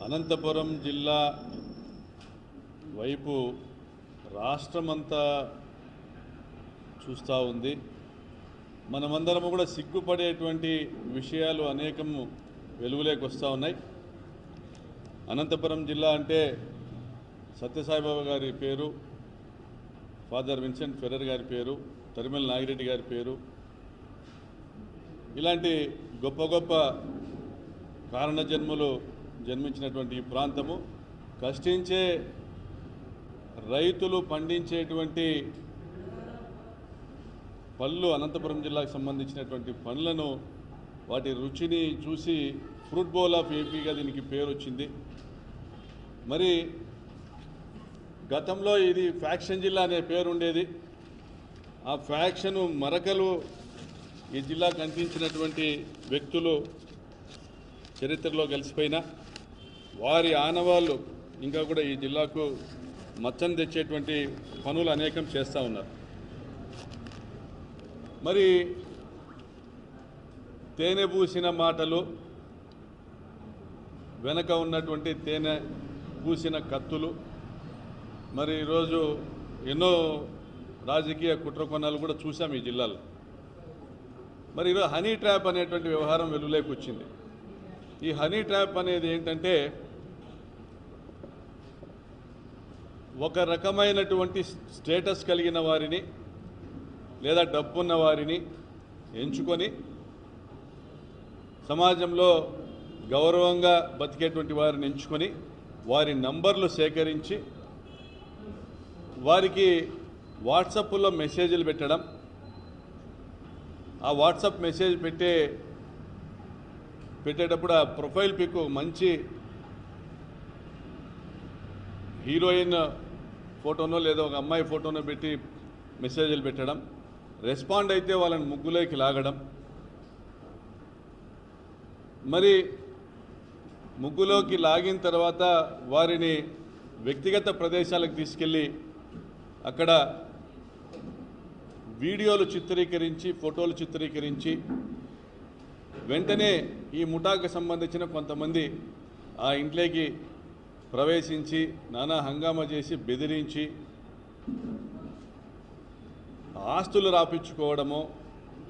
అనంతపురం జిల్లా వైపు రాష్ట్రమంతా చూస్తూ ఉంది. మనమందరము కూడా సిగ్గుపడేటువంటి విషయాలు అనేకము వెలుగులోకి వస్తూ ఉన్నాయి. అనంతపురం జిల్లా అంటే సత్యసాయిబాబా గారి పేరు, ఫాదర్ విన్సెంట్ ఫెర్రర్ గారి పేరు, తరిమల నాగిరెడ్డి గారి పేరు, ఇలాంటి గొప్ప గొప్ప కారణజన్ములు జన్మించినటువంటి ఈ ప్రాంతము, కష్టించే రైతులు పండించేటువంటి పళ్ళు, అనంతపురం జిల్లాకు సంబంధించినటువంటి పండ్లను, వాటి రుచిని చూసి ఫ్రూట్ బౌల్ ఆఫ్ ఏపీగా దీనికి పేరు వచ్చింది. మరి గతంలో ఇది ఫ్యాక్షన్ జిల్లా అనే పేరు ఉండేది. ఆ ఫ్యాక్షన్ మరకలు ఈ జిల్లాకు అందించినటువంటి వ్యక్తులు చరిత్రలో కలిసిపోయినా వారి ఆనవాళ్ళు ఇంకా కూడా ఈ జిల్లాకు మచ్చను తెచ్చేటువంటి పనులు అనేకం చేస్తూ ఉన్నారు. మరి తేనె పూసిన మాటలు, వెనక ఉన్నటువంటి తేనె పూసిన కత్తులు, మరి ఈరోజు ఎన్నో రాజకీయ కుట్రకోణాలు కూడా చూసాం ఈ జిల్లాలో. మరి ఈరోజు హనీ ట్రాప్ అనేటువంటి వ్యవహారం వెలుగులోకి వచ్చింది. ఈ హనీ ట్రాప్ అనేది ఏంటంటే, ఒక రకమైనటువంటి స్టేటస్ కలిగిన వారిని లేదా డబ్బున్న వారిని ఎంచుకొని సమాజంలో గౌరవంగా బతికేటువంటి వారిని ఎంచుకొని వారి నంబర్లు సేకరించి వారికి వాట్సాప్లో మెసేజ్లు పెట్టడం, ఆ వాట్సాప్ మెసేజ్ పెట్టేటప్పుడు ఆ ప్రొఫైల్ పిక్ మంచి హీరోయిన్ ఫోటోనో లేదా ఒక అమ్మాయి ఫోటోనో పెట్టి మెసేజ్లు పెట్టడం, రెస్పాండ్ అయితే వాళ్ళని ముగ్గులోకి లాగడం, మరి ముగ్గులోకి లాగిన తర్వాత వారిని వ్యక్తిగత ప్రదేశాలకు తీసుకెళ్ళి అక్కడ వీడియోలు చిత్రీకరించి, ఫోటోలు చిత్రీకరించి వెంటనే ఈ ముఠాకు సంబంధించిన కొంతమంది ఆ ఇంట్లోకి ప్రవేశించి నానా హంగామా చేసి బెదిరించి ఆస్తులు రాపించుకోవడమో,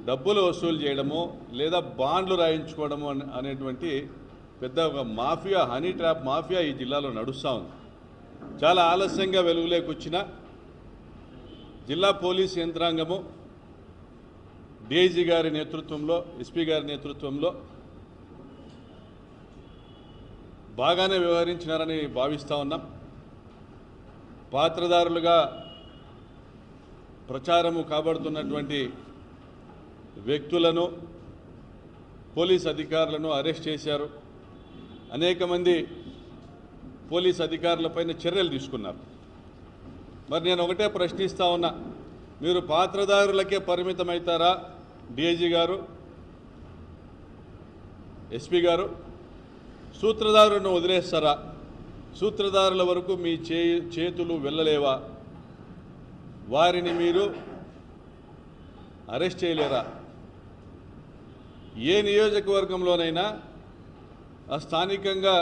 డబ్బులు వసూలు చేయడమో లేదా బాండ్లు రాయించుకోవడమో అనేటువంటి పెద్ద ఒక మాఫియా, హనీ ట్రాప్ మాఫియా ఈ జిల్లాలో నడుస్తూ ఉంది. చాలా ఆలస్యంగా వెలుగులోకి వచ్చిన జిల్లా పోలీస్ యంత్రాంగము డీఐజీ గారి నేతృత్వంలో, ఎస్పీ గారి నేతృత్వంలో బాగానే వ్యవహరించినారని భావిస్తూ ఉన్నాం. పాత్రదారులుగా ప్రచారము కాబడుతున్నటువంటి వ్యక్తులను, పోలీస్ అధికారులను అరెస్ట్ చేశారు. అనేక మంది పోలీస్ అధికారులపైన చర్యలు తీసుకున్నారు. మరి నేను ఒకటే ప్రశ్నిస్తూ ఉన్నా, మీరు పాత్రదారులకే పరిమితమవుతారా డీఐజీ గారు, ఎస్పీ గారు? సూత్రధారులను వదిలేస్తారా? సూత్రధారుల వరకు మీ చేతులు వెళ్ళలేవా? వారిని మీరు అరెస్ట్ చేయలేరా? ఏ నియోజకవర్గంలోనైనా ఆ స్థానికంగా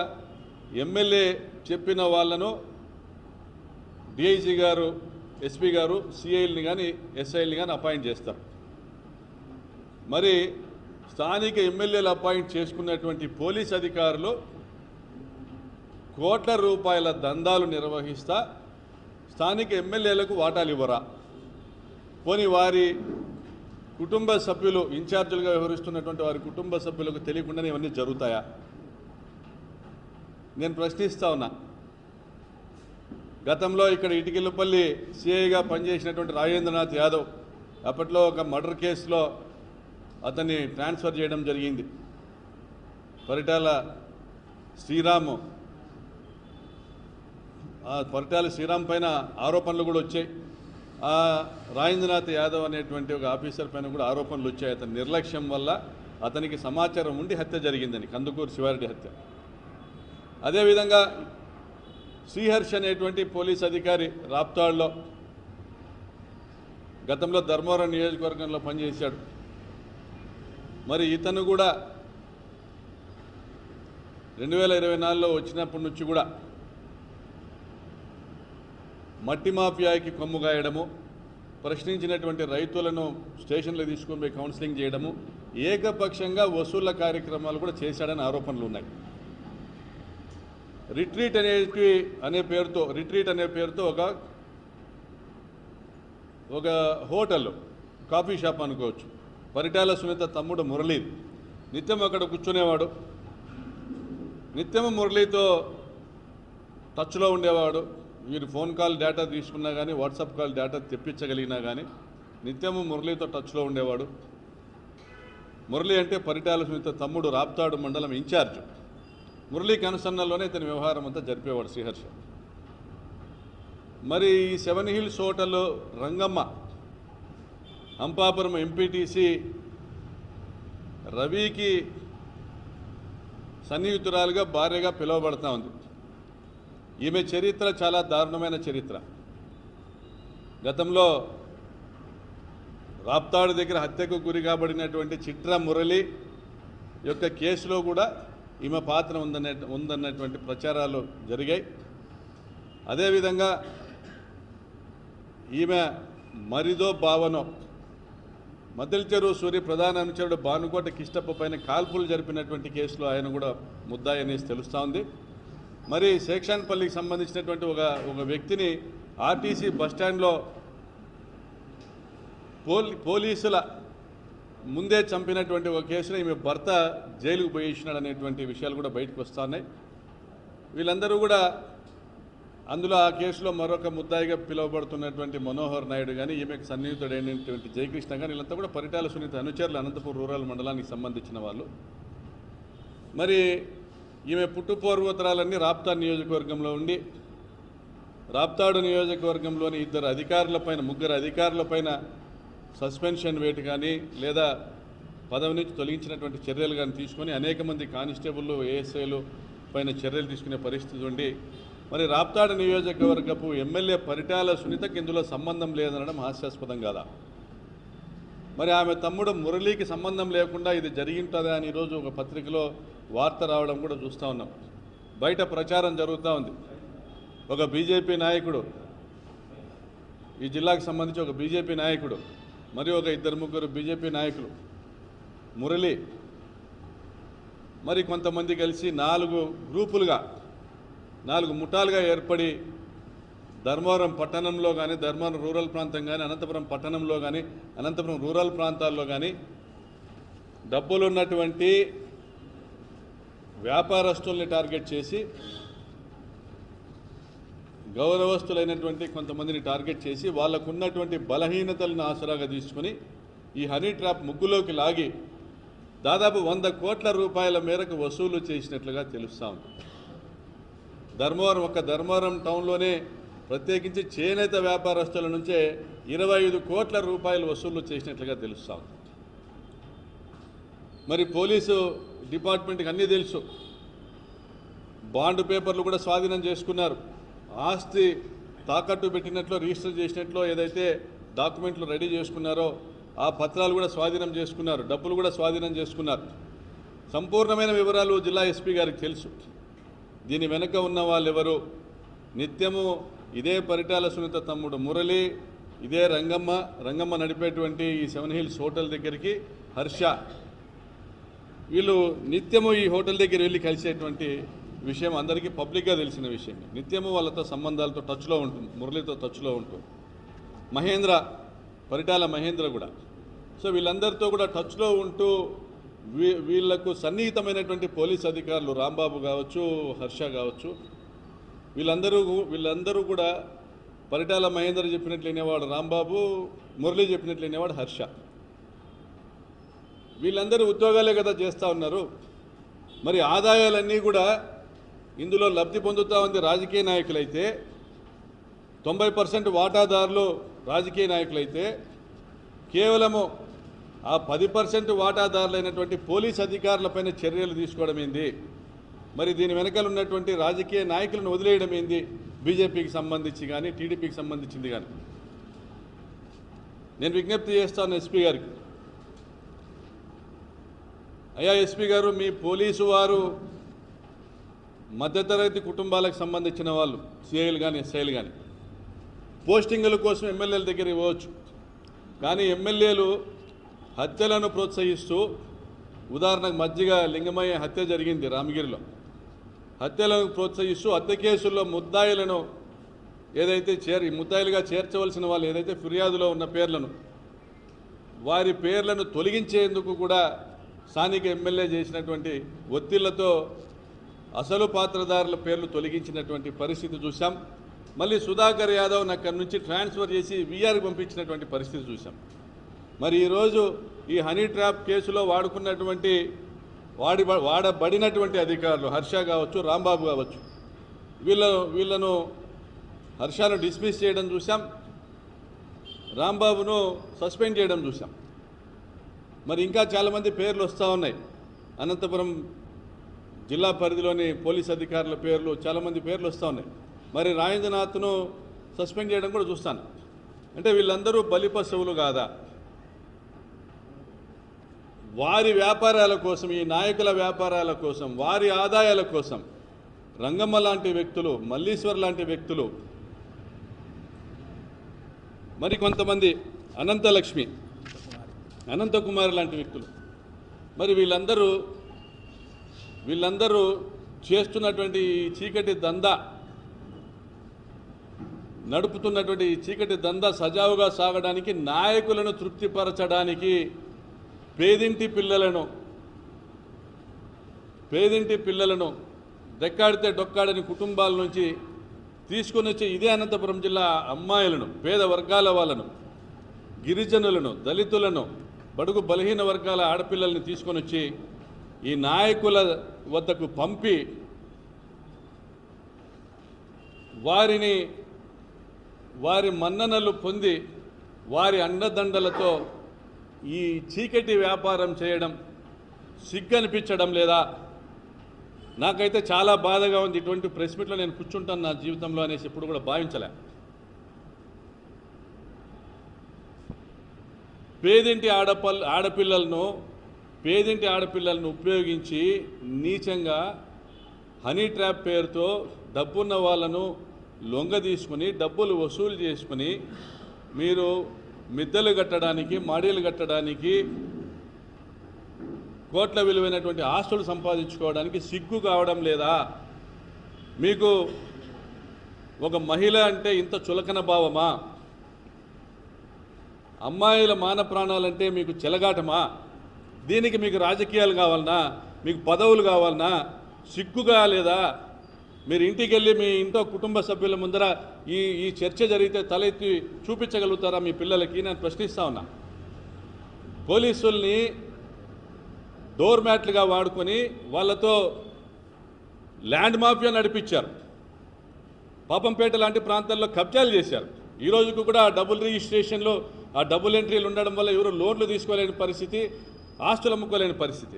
ఎమ్మెల్యే చెప్పిన వాళ్ళను డీఐజీ గారు, ఎస్పీ గారు సిఐల్ని కానీ ఎస్ఐల్ని కానీ అపాయింట్ చేస్తారు. మరి స్థానిక ఎమ్మెల్యేలు అపాయింట్ చేసుకున్నటువంటి పోలీస్ అధికారులు కోట్ల రూపాయల దందాలు నిర్వహిస్తా స్థానిక ఎమ్మెల్యేలకు వాటాలు ఇవ్వరా? పోనీ వారి కుటుంబ సభ్యులు, ఇన్ఛార్జీలుగా వ్యవహరిస్తున్నటువంటి వారి కుటుంబ సభ్యులకు తెలియకుండానే ఇవన్నీ జరుగుతాయా? నేను ప్రశ్నిస్తా ఉన్నా. గతంలో ఇక్కడ ఇటికిల్లపల్లి సిఐగా పనిచేసినటువంటి రాజేంద్రనాథ్ యాదవ్ అప్పట్లో ఒక మర్డర్ కేసులో అతన్ని ట్రాన్స్ఫర్ చేయడం జరిగింది. పరిటాల శ్రీరామ్ పైన ఆరోపణలు కూడా వచ్చాయి. ఆ రాజేంద్రనాథ్ యాదవ్ అనేటువంటి ఒక ఆఫీసర్ పైన కూడా ఆరోపణలు వచ్చాయి. అతని నిర్లక్ష్యం వల్ల అతనికి సమాచారం ఉండి హత్య జరిగిందని, కందుకూరు శివారెడ్డి హత్య. అదేవిధంగా శ్రీహర్ష్ అనేటువంటి పోలీస్ అధికారి రాప్తాడ్లో గతంలో ధర్మవరం నియోజకవర్గంలో పనిచేశాడు. మరి ఇతను కూడా 2024లో వచ్చినప్పటి నుంచి కూడా మట్టి మాఫియాకి కొమ్ముగాయడము, ప్రశ్నించినటువంటి రైతులను స్టేషన్లో తీసుకొని పోయి కౌన్సిలింగ్ చేయడము, ఏకపక్షంగా వసూళ్ల కార్యక్రమాలు కూడా చేశాడని ఆరోపణలు ఉన్నాయి. రిట్రీట్ అనే పేరుతో ఒక హోటల్, కాఫీ షాప్ అనుకోవచ్చు. పరిటాల సునీత తమ్ముడు మురళి నిత్యం అక్కడ కూర్చునేవాడు, నిత్యం మురళితో టచ్లో ఉండేవాడు. వీరు ఫోన్ కాల్ డేటా తీసుకున్నా కానీ, వాట్సాప్ కాల్ డేటా తెప్పించగలిగినా కానీ నిత్యము మురళితో టచ్లో ఉండేవాడు. మురళి అంటే పరిటాల సునీత తమ్ముడు, రాప్తాడు మండలం ఇన్ఛార్జ్. మురళి కనుసన్నల్లోనే ఇతని వ్యవహారం అంతా జరిపేవాడు శ్రీహర్ష. మరి ఈ 7 hills hotel Rangamma Ampapuram MPTC రవికి సన్నిహితురాలుగా భార్యగా పిలువబడతా ఉంది. ఈమె చరిత్ర చాలా దారుణమైన చరిత్ర. గతంలో రాప్తాడు దగ్గర హత్యకు గురి కాబడినటువంటి చిట్ర మురళి యొక్క కేసులో కూడా ఈమె పాత్ర ఉందన్నటువంటి ప్రచారాలు జరిగాయి. అదేవిధంగా ఈమె మరిదో భావనో మద్దెల చెరువు సూర్య ప్రధాన అనుచరుడు భానుకోట కిష్టప్ప పైన కాల్పులు జరిపినటువంటి కేసులో ఆయన కూడా ముద్దాయి అనేసి తెలుస్తూ ఉంది. మరి శేక్షాన్పల్లికి సంబంధించినటువంటి ఒక వ్యక్తిని ఆర్టీసీ బస్టాండ్లో పోలీసుల ముందే చంపినటువంటి ఒక కేసులో ఈమె భర్త జైలుకు పోయించినాడు అనేటువంటి విషయాలు కూడా బయటకు వస్తున్నాయి. వీళ్ళందరూ కూడా అందులో ఆ కేసులో మరొక ముద్దాయిగా పిలువబడుతున్నటువంటి మనోహర్ నాయుడు కానీ, ఈమెకు సన్నిహితుడైనటువంటి జయకృష్ణ కానీ, వీళ్ళంతా కూడా పరిటాల సునీత అనుచరులు, అనంతపురం రూరల్ మండలానికి సంబంధించిన వాళ్ళు. మరి ఈమె పుట్టుపూర్వోత్తరాలన్నీ రాప్తాడు నియోజకవర్గంలో ఉండి, రాప్తాడు నియోజకవర్గంలోని ముగ్గురు అధికారులపైన సస్పెన్షన్ వేటు కానీ లేదా పదవి నుంచి తొలగించినటువంటి చర్యలు కానీ తీసుకొని అనేక మంది కానిస్టేబుళ్ళు, ఏఎస్ఐలు పైన చర్యలు తీసుకునే పరిస్థితి ఉండి, మరి రాప్తాడు నియోజకవర్గపు ఎమ్మెల్యే పరిటాల సునీతకి ఇందులో సంబంధం లేదనడం హాస్యాస్పదం కాదా? మరి ఆమె తమ్ముడు మురళికి సంబంధం లేకుండా ఇది జరిగింటుందా అని ఈరోజు ఒక పత్రికలో వార్త రావడం కూడా చూస్తూ ఉన్నాం. బయట ప్రచారం జరుగుతూ ఉంది. ఒక బీజేపీ నాయకుడు, ఈ జిల్లాకు సంబంధించి ఒక బీజేపీ నాయకుడు మరియు ఒక 2-3 బీజేపీ నాయకులు, మురళి మరి కొంతమంది కలిసి 4 గ్రూపులుగా 4 ముఠాలుగా ఏర్పడి ధర్మవరం పట్టణంలో కానీ, ధర్మవరం రూరల్ ప్రాంతం కానీ, అనంతపురం పట్టణంలో కానీ, అనంతపురం రూరల్ ప్రాంతాల్లో కానీ డబ్బులు ఉన్నటువంటి వ్యాపారస్తుల్ని టార్గెట్ చేసి, గౌరవస్తులైనటువంటి కొంతమందిని టార్గెట్ చేసి వాళ్ళకున్నటువంటి బలహీనతలను ఆసరాగా తీసుకుని ఈ హనీ ట్రాప్ ముగ్గులోకి లాగి దాదాపు 100 కోట్ల రూపాయల మేరకు వసూలు చేసినట్లుగా తెలుస్తూ ఉంది. ధర్మవరం టౌన్లోనే ప్రత్యేకించి చేనేత వ్యాపారస్తుల నుంచే 25 కోట్ల రూపాయలు వసూలు చేసినట్లుగా తెలుస్తూ ఉంది. మరి పోలీసు డిపార్ట్మెంట్కి అన్నీ తెలుసు. బాండ్ పేపర్లు కూడా స్వాధీనం చేసుకున్నారు. ఆస్తి తాకట్టు పెట్టినట్లు, రిజిస్టర్ చేసినట్లు ఏదైతే డాక్యుమెంట్లు రెడీ చేసుకున్నారో ఆ పత్రాలు కూడా స్వాధీనం చేసుకున్నారు, డబ్బులు కూడా స్వాధీనం చేసుకున్నారు. సంపూర్ణమైన వివరాలు జిల్లా ఎస్పీ గారికి తెలుసు. దీని వెనుక ఉన్న వాళ్ళు ఎవరు? నిత్యము ఇదే పరిటాల సునీత తమ్ముడు మురళి, ఇదే రంగమ్మ నడిపేటువంటి ఈ 7 హిల్స్ హోటల్ దగ్గరికి హర్ష, వీళ్ళు నిత్యము ఈ హోటల్ దగ్గర వెళ్ళి కలిసేటువంటి విషయం అందరికీ పబ్లిక్గా తెలిసిన విషయం. నిత్యము వాళ్ళతో సంబంధాలతో టచ్లో ఉంటుంది, మురళితో టచ్లో ఉంటుంది. పరిటాల మహేంద్ర కూడా. సో వీళ్ళందరితో కూడా టచ్లో ఉంటూ వీళ్లకు సన్నిహితమైనటువంటి పోలీస్ అధికారులు రాంబాబు కావచ్చు, హర్ష కావచ్చు, వీళ్ళందరూ కూడా పరిటాల మహేంద్ర చెప్పినట్లు వినేవాడు రాంబాబు, మురళి చెప్పినట్లు వినేవాడు హర్ష. వీళ్ళందరూ ఉద్యోగాలే కదా చేస్తూ ఉన్నారు. మరి ఆదాయాలన్నీ కూడా ఇందులో లబ్ధి పొందుతూ ఉంది రాజకీయ నాయకులైతే, 90% వాటాదారులు రాజకీయ నాయకులైతే, కేవలము ఆ 10% వాటాదారులైనటువంటి పోలీస్ అధికారులపైన చర్యలు తీసుకోవడం ఏంది? మరి దీని వెనకాల ఉన్నటువంటి రాజకీయ నాయకులను వదిలేయడం ఏంది? బీజేపీకి సంబంధించి కానీ, టీడీపీకి సంబంధించింది కానీ. నేను విజ్ఞప్తి చేస్తాను ఎస్పీ గారికి, అయ్యా ఎస్పీ గారు, మీ పోలీసు వారు మధ్యతరగతి కుటుంబాలకు సంబంధించిన వాళ్ళు సిఐలు కానీ ఎస్ఐలు కానీ పోస్టింగుల కోసం ఎమ్మెల్యేల దగ్గర ఇవ్వచ్చు. కానీ ఎమ్మెల్యేలు హత్యలను ప్రోత్సహిస్తూ, ఉదాహరణకు మధ్యగ లింగమయ్య హత్య జరిగింది రామగిరిలో, హత్యలను ప్రోత్సహిస్తూ హత్య కేసుల్లో ముద్దాయిలను ఏదైతే ముద్దాయిలుగా చేర్చవలసిన వాళ్ళు ఏదైతే ఫిర్యాదులో ఉన్న పేర్లను వారి పేర్లను తొలగించేందుకు కూడా స్థానిక ఎమ్మెల్యే చేసినటువంటి ఒత్తిళ్లతో అసలు పాత్రధారుల పేర్లు తొలగించినటువంటి పరిస్థితి చూసాం. మళ్ళీ సుధాకర్ యాదవ్ అక్కడి నుంచి ట్రాన్స్ఫర్ చేసి వీఆర్కి పంపించినటువంటి పరిస్థితి చూసాం. మరి ఈరోజు ఈ హనీ ట్రాప్ కేసులో వాడబడినటువంటి అధికారులు హర్ష కావచ్చు, రాంబాబు కావచ్చు, వీళ్ళను హర్షను డిస్మిస్ చేయడం చూసాం, రాంబాబును సస్పెండ్ చేయడం చూసాం. మరి ఇంకా చాలామంది పేర్లు వస్తూ ఉన్నాయి. అనంతపురం జిల్లా పరిధిలోని పోలీస్ అధికారుల పేర్లు, చాలామంది పేర్లు వస్తూ ఉన్నాయి. మరి రాజేంద్రనాథ్ను సస్పెండ్ చేయడం కూడా చూస్తాను. అంటే వీళ్ళందరూ బలిపశువులు కాదా? వారి వ్యాపారాల కోసం, ఈ నాయకుల వ్యాపారాల కోసం, వారి ఆదాయాల కోసం రంగమ్మ లాంటి వ్యక్తులు, మల్లీశ్వర్ లాంటి వ్యక్తులు, మరి కొంతమంది అనంతలక్ష్మి, అనంతకుమార్ లాంటి వ్యక్తులు, మరి వీళ్ళందరూ చేస్తున్నటువంటి చీకటి దందా, నడుపుతున్నటువంటి చీకటి దందా సజావుగా సాగడానికి, నాయకులను తృప్తిపరచడానికి పేదింటి పిల్లలను దెక్కాడితే డొక్కాడని కుటుంబాల నుంచి తీసుకొని వచ్చి ఇదే అనంతపురం జిల్లా అమ్మాయిలను, పేద వర్గాల వాళ్ళను, గిరిజనులను, దళితులను, బడుగు బలహీన వర్గాల ఆడపిల్లల్ని తీసుకొని వచ్చి ఈ నాయకుల వద్దకు పంపి వారి మన్ననలు పొంది వారి అండదండలతో ఈ చీకటి వ్యాపారం చేయడం సిగ్గనిపించడం లేదా? నాకైతే చాలా బాధగా ఉంది. ఇటువంటి ప్రెస్ మీట్లో నేను కూర్చుంటాను నా జీవితంలో అనేసి ఎప్పుడు కూడా భావించలే. పేదింటి ఆడపిల్లలను ఉపయోగించి నీచంగా హనీ ట్రాప్ పేరుతో డబ్బున్న వాళ్ళను లొంగ తీసుకుని డబ్బులు వసూలు చేసుకుని మీరు మిద్దెలు కట్టడానికి, మాడీలు కట్టడానికి, కోట్ల విలువైనటువంటి ఆస్తులు సంపాదించుకోవడానికి సిగ్గు కావడం లేదా? మీకు ఒక మహిళ అంటే ఇంత చులకన భావమా? అమ్మాయిల మాన ప్రాణాలంటే మీకు చెలగాటమా? దీనికి మీకు రాజకీయాలు కావాలన్నా, మీకు పదవులు కావాలన్నా సిగ్గుగా లేదా? మీరు ఇంటికి వెళ్ళి మీ ఇంట్లో కుటుంబ సభ్యుల ముందర ఈ చర్చ జరిగితే తల ఎత్తి చూపించగలుగుతారా మీ పిల్లలకి? నేను ప్రశ్నిస్తా ఉన్నా. పోలీసుల్ని డోర్ మ్యాట్లుగా వాడుకొని వాళ్ళతో ల్యాండ్ మాఫియా నడిపించారు. పాపంపేట లాంటి ప్రాంతాల్లో కబ్జాలు చేశారు. ఈ రోజుకు కూడా ఆ డబుల్ రిజిస్ట్రేషన్లో, ఆ డబుల్ ఎంట్రీలు ఉండడం వల్ల ఎవరు లోన్లు తీసుకోలేని పరిస్థితి, ఆస్తులు అమ్ముకోలేని పరిస్థితి.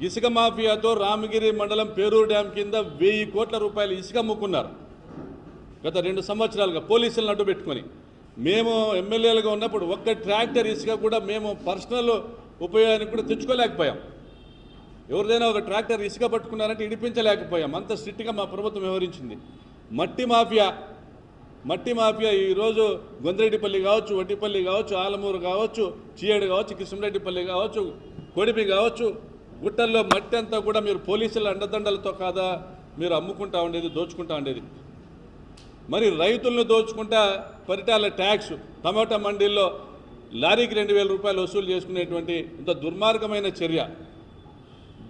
ఇసుక మాఫియాతో రామగిరి మండలం పేరూరు డ్యాం కింద 1000 కోట్ల రూపాయలు ఇసుక అమ్ముకున్నారు గత 2 సంవత్సరాలుగా పోలీసులను అడ్డు పెట్టుకొని. మేము ఎమ్మెల్యేలుగా ఉన్నప్పుడు ఒక్క ట్రాక్టర్ ఇసుక కూడా మేము పర్సనల్ ఉపయోగానికి కూడా తెచ్చుకోలేకపోయాం. ఎవరిదైనా ఒక ట్రాక్టర్ ఇసుక పట్టుకున్నారంటే ఇడిపించలేకపోయాం. అంత స్ట్రిక్ట్గా మా ప్రభుత్వం వ్యవహరించింది. మట్టి మాఫియా ఈరోజు గొందిరెడ్డిపల్లి కావచ్చు, వడ్డిపల్లి కావచ్చు, ఆలమూరు కావచ్చు, చీయేడు కావచ్చు, కృష్ణరెడ్డిపల్లి కావచ్చు, కొడిపి కావచ్చు, గుట్టల్లో మట్టి అంతా కూడా మీరు పోలీసుల అండదండలతో కాదా మీరు అమ్ముకుంటా ఉండేది, దోచుకుంటా ఉండేది. మరి రైతులను దోచుకుంటా పరిటాల ట్యాక్స్, టమాటా మండీల్లో లారీకి 2000 రూపాయలు వసూలు చేసుకునేటువంటి ఇంత దుర్మార్గమైన చర్య.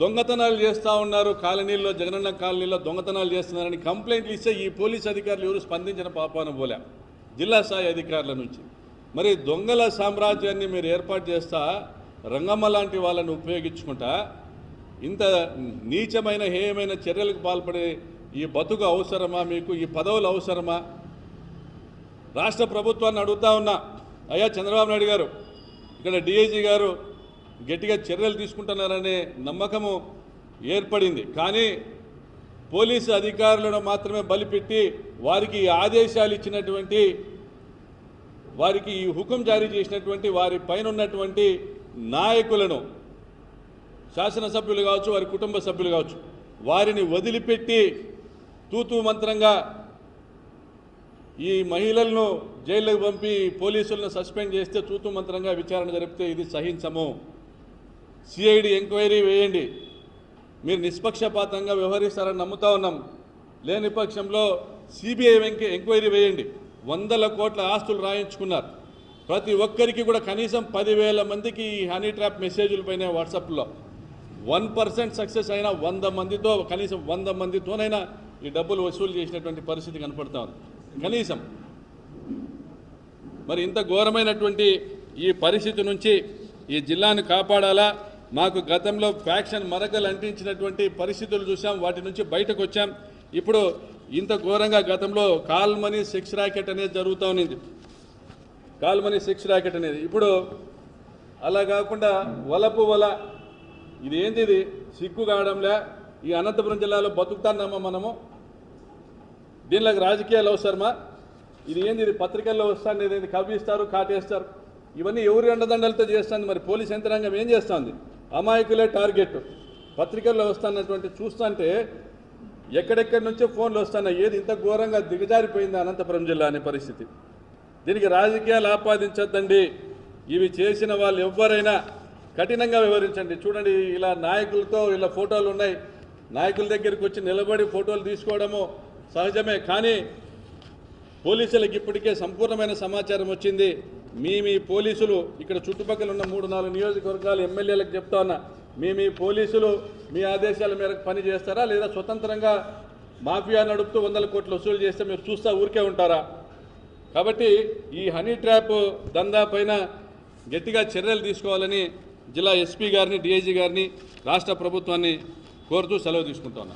దొంగతనాలు చేస్తూ ఉన్నారు కాలనీల్లో, జగనన్న కాలనీలో దొంగతనాలు చేస్తున్నారని కంప్లైంట్లు ఇస్తే ఈ పోలీస్ అధికారులు ఎవరు స్పందించిన పాపాన పోలే జిల్లా స్థాయి అధికారుల నుంచి. మరి దొంగల సామ్రాజ్యాన్ని మీరు ఏర్పాటు చేస్తా రంగమ్మ లాంటి వాళ్ళని ఉపయోగించుకుంటా ఇంత నీచమైన హేయమైన చర్యలకు పాల్పడే ఈ బతుకు అవసరమా మీకు? ఈ పదవులు అవసరమా? రాష్ట్ర ప్రభుత్వాన్ని అడుగుతా ఉన్నా, అయ్యా చంద్రబాబు నాయుడు గారు, ఇక్కడ డిఐజీ గారు గట్టిగా చర్యలు తీసుకుంటున్నారనే నమ్మకము ఏర్పడింది. కానీ పోలీసు అధికారులను మాత్రమే బలిపెట్టి వారికి ఆదేశాలు ఇచ్చినటువంటి, వారికి ఈ హుకుం జారీ చేసినటువంటి వారి పైన ఉన్నటువంటి నాయకులను, శాసనసభ్యులు కావచ్చు, వారి కుటుంబ సభ్యులు కావచ్చు, వారిని వదిలిపెట్టి తూతూ మంత్రంగా ఈ మహిళలను జైలుకు పంపి పోలీసులను సస్పెండ్ చేస్తే తూతూ మంత్రంగా విచారణ జరిపితే ఇది సహించము. సిఐడి ఎంక్వైరీ వేయండి. మీరు నిష్పక్షపాతంగా వ్యవహరిస్తారని నమ్ముతా ఉన్నాం. లేని పక్షంలో సిబిఐ ఎంక్వైరీ వేయండి. 100 కోట్ల ఆస్తులు రాయించుకున్నారు. ప్రతి ఒక్కరికి కూడా కనీసం 10,000 మందికి ఈ హనీ ట్రాప్ మెసేజ్లు పైన వాట్సాప్లో 1% సక్సెస్ అయినా 100 మందితో కనీసం 100 మందితోనైనా ఈ డబ్బులు వసూలు చేసినటువంటి పరిస్థితి కనపడతా ఉంది. కనీసం మరి ఇంత ఘోరమైనటువంటి ఈ పరిస్థితి నుంచి ఈ జిల్లాను కాపాడాలా? మాకు గతంలో ఫ్యాక్షన్ మరకలు అంటించినటువంటి పరిస్థితులు చూసాం, వాటి నుంచి బయటకు వచ్చాం. ఇప్పుడు ఇంత ఘోరంగా గతంలో కాల్ మనీ సెక్స్ ర్యాకెట్ అనేది జరుగుతూ ఉన్నింది. కాల్ మనీ సెక్స్ ర్యాకెట్ అనేది ఇప్పుడు అలా కాకుండా వలపు వల, ఇది ఏంది? ఇది సిగ్గు కావడంలే. ఈ అనంతపురం జిల్లాలో బతుకుతాన్నామా మనము? దీనిలోకి రాజకీయాలు అవసరమా? ఇది ఏంది? ఇది పత్రికల్లో వస్తాను, ఇది కవ్విస్తారు, కాటేస్తారు. ఇవన్నీ ఎవరి అండదండలతో చేస్తుంది? మరి పోలీస్ యంత్రాంగం ఏం చేస్తుంది? అమాయకులే టార్గెట్. పత్రికల్లో వస్తున్నటువంటి చూస్తుంటే ఎక్కడెక్కడి నుంచో ఫోన్లు వస్తున్నాయి. ఏది ఇంత ఘోరంగా దిగజారిపోయింది అనంతపురం జిల్లా అనే పరిస్థితి. దీనికి రాజకీయాలు ఆపాదించొద్దండి. ఇవి చేసిన వాళ్ళు ఎవరైనా కఠినంగా వ్యవహరించండి. చూడండి, ఇలా నాయకులతో ఇలా ఫోటోలు ఉన్నాయి. నాయకుల దగ్గరికి వచ్చి నిలబడి ఫోటోలు తీసుకోవడము సహజమే. కానీ పోలీసులకు ఇప్పటికే సంపూర్ణమైన సమాచారం వచ్చింది. మీ పోలీసులు ఇక్కడ చుట్టుపక్కల ఉన్న 3-4 నియోజకవర్గాలు ఎమ్మెల్యేలకు చెప్తా ఉన్నా, మీ పోలీసులు మీ ఆదేశాల మేరకు పని చేస్తారా, లేదా స్వతంత్రంగా మాఫియా నడుపుతూ 100 కోట్లు వసూలు చేస్తే మీరు చూస్తా ఊరికే ఉంటారా? కాబట్టి ఈ హనీ ట్రాప్ దందా పైన గట్టిగా చర్యలు తీసుకోవాలని జిల్లా ఎస్పీ గారిని, డిఐజీ గారిని, రాష్ట్ర ప్రభుత్వాన్ని కోరుతూ సెలవు తీసుకుంటున్నాను.